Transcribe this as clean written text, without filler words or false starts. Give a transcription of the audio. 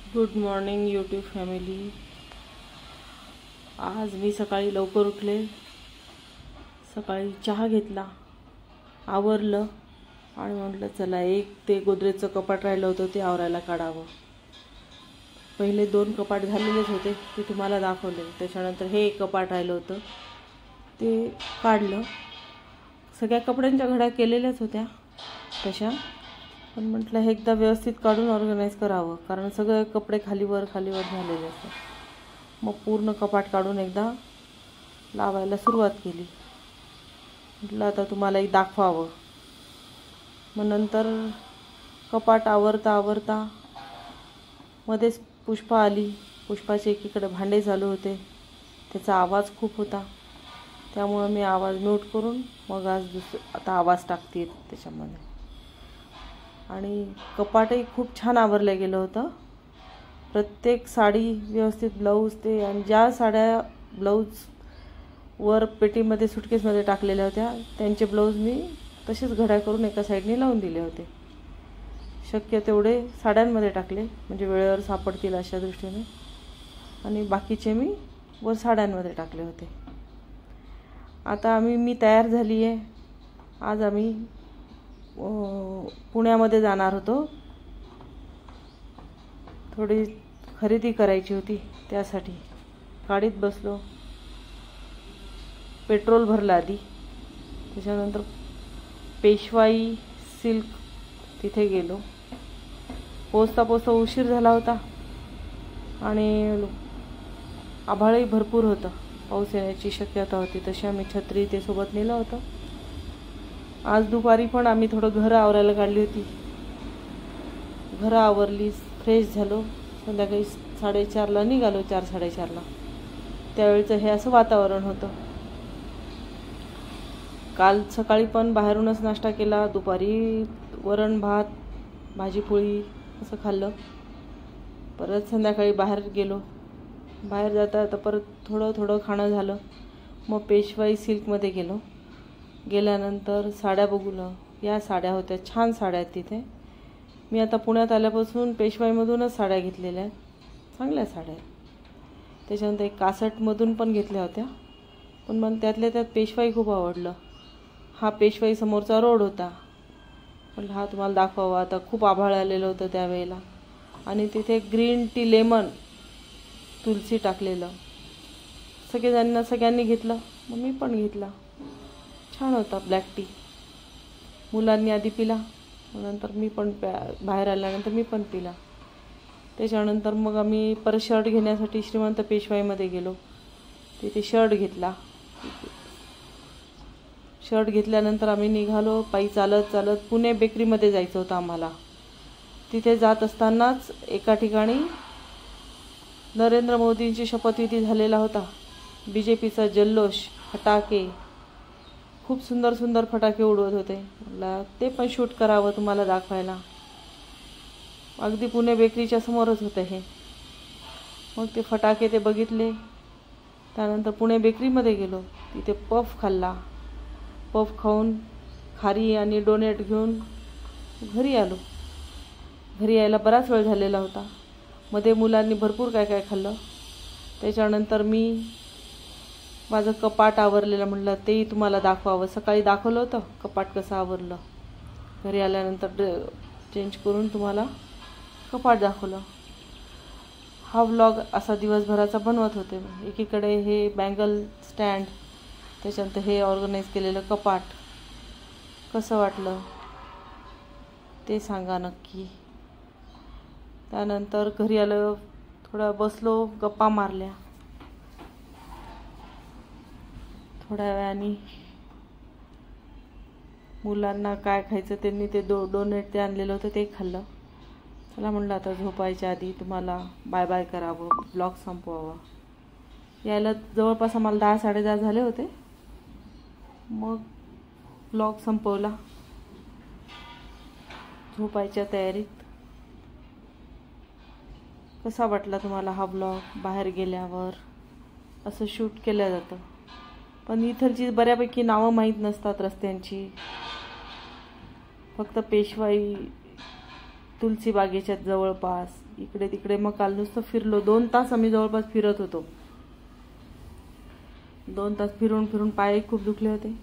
Good morning YouTube family. आज मी सकाळी लवकर उठले, सकाळी चहा घेतला, आवरलं आणि म्हटलं चला एक ते गोदरेजचं कपाट राहिलं होतं ते आवरायला काढावं। पहिले 2 कपाट झालेलेच होते ते तुम्हाला दाखवले, त्याच्यानंतर हे एक कपाट राहिलं होतं ते काढलं। सगळ्या कपड्यांच्या घड्या केलेल्याच होत्या तशा, पण म्हटलं हे एकदा व्यवस्थित काढून ऑर्गनाईज करावं, कारण सगळे कपडे खालीवर झालेले असतात। मग पूर्ण कपाट काढून एकदा लावायला सुरुवात केली। म्हटलं आता तुम्हाला एक दाखवावं। मग नंतर कपाट आवरता मध्येच पुष्पा आली। पुष्पाचे एकीकडे भांडे चालू होते, त्याचा आवाज खूप होता, त्यामुळे मी आवाज म्यूट करून मग आता आवाज टाकते त्याच्यामध्ये। आणि कपाटही खूप छान आवरलं गेलं होतं। प्रत्येक साडी व्यवस्थित, ब्लाऊज ते, आणि ज्या साड्या ब्लाऊज वर पेटीमध्ये सुटकेसमध्ये टाकलेल्या होत्या त्यांचे ब्लाऊज मी तसेच घड्या करून एका साईडने लावून दिले होते। शक्य तेवढे साड्यांमध्ये टाकले म्हणजे वेळेवर सापडतील अशा दृष्टीने, आणि बाकीचे मी वर साड्यांमध्ये टाकले होते। आता मी तयार झाली आहे। आज आम्ही पुण्यामध्ये जाणार होतो, थोडी खरेदी करायची होती, त्यासाठी गाडीत बसलो, पेट्रोल भरलं आधी, त्याच्यानंतर पेशवाई सिल्क तिथे गेलो। पोचता उशीर झाला होता आणि आभाळही भरपूर होतं, पाऊस येण्याची शक्यता होती, तशी आम्ही छत्री ते सोबत नेलं होतं। आज दुपारी पण आम्ही थोडं घरं आवरायला काढली होती, घरं आवरली, फ्रेश झालो, संध्याकाळी 4:30ला निघालो, 4-4:30ला। त्यावेळचं हे असं वातावरण होतं। काल सकाळी पण बाहेरूनच नाश्ता केला, दुपारी वरण भात भाजी पोळी असं खाल्लं, परत संध्याकाळी बाहेर गेलो, बाहेर जाता परत थोडं खाणं झालं। मग पेशवाई सिल्कमध्ये गेलो, गेल्यानंतर साड्या बघून, या साड्या होत्या, छान साड्या आहेत तिथे। मी आता पुण्यात आल्यापासून पेशवाईमधूनच साड्या घेतलेल्या आहेत, चांगल्या साड्या आहेत। त्याच्यानंतर एक कासटमधून पण घेतल्या होत्या, पण मला त्यातल्या त्यात पेशवाई खूप आवडलं। हा पेशवाई समोरचा रोड होता, पण हा तुम्हाला दाखवावा। आता खूप आभाळ आलेलं होतं त्यावेळेला, आणि तिथे ग्रीन टी, लेमन, तुलसी टाकलेलं, सगळ्यांनी घेतलं, मग मी पण घेतला। छान होता ब्लॅक टी। मुलांनी आधी पिला, नंतर मी पण बाहेर आल्यानंतर मी पण पिला। त्याच्यानंतर मग आम्ही परत शर्ट घेण्यासाठी श्रीमंत पेशवाईमध्ये गेलो, तिथे शर्ट घेतला। शर्ट घेतल्यानंतर आम्ही निघालो पायी, चालत पुणे बेकरीमध्ये जायचं होतं आम्हाला। तिथे जात असतानाच एका ठिकाणी नरेंद्र मोदींची शपथविधी झालेला होता, BJPचा जल्लोष, फटाके, खूप सुंदर फटाके उडवत होते। मला ते पण शूट करावं तुम्हाला दाखवायला। अगदी पुणे बेकरीच्या समोरच होतं हे। मग ते फटाके ते बघितले, त्यानंतर पुणे बेकरीमध्ये गेलो, तिथे पफ खाल्ला, पफ खाऊन खारी आणि डोनेट घेऊन घरी आलो। घरी यायला बराच वेळ झालेला होता, मध्ये मुलांनी भरपूर काय खाल्लं। त्याच्यानंतर मी माझं कपाट आवरलेलं, म्हटलं तेही तुम्हाला दाखवावं। सकाळी दाखवलं होतं कपाट कसं आवरलं, घरी आल्यानंतर चेंज करून तुम्हाला कपाट दाखवलं। हा व्लॉग असा दिवसभराचा बनवत होते। एकीकडे हे बँगल स्टँड, त्याच्यानंतर हे ऑर्गनाईज केलेलं कपाट, कसं वाटलं ते सांगा नक्की। त्यानंतर घरी आलं, थोडा बसलो, गप्पा मारल्या, थोड्या वेळाने मुलांना काय खायचं त्यांनी ते डोनेट ते आणलेलं होतं ते खाल्लं। चला म्हटलं आता झोपायच्या आधी तुम्हाला बाय करावं, ब्लॉग संपवावा। यायला जवळपास आम्हाला 10-10:30 झाले होते, मग ब्लॉग संपवला झोपायच्या तयारीत। कसा वाटला तुम्हाला हा ब्लॉग? बाहेर गेल्यावर असं शूट केलं जातं, पण इथलची बऱ्यापैकी नावं माहीत नसतात रस्त्यांची, फक्त पेशवाई तुलसी बागेच्या जवळपास इकडे तिकडे. मग काल नुसतं फिरलो 2 तास. आम्ही जवळपास फिरत होतो. 2 तास फिरून फिरून पाय खूप दुखले होते.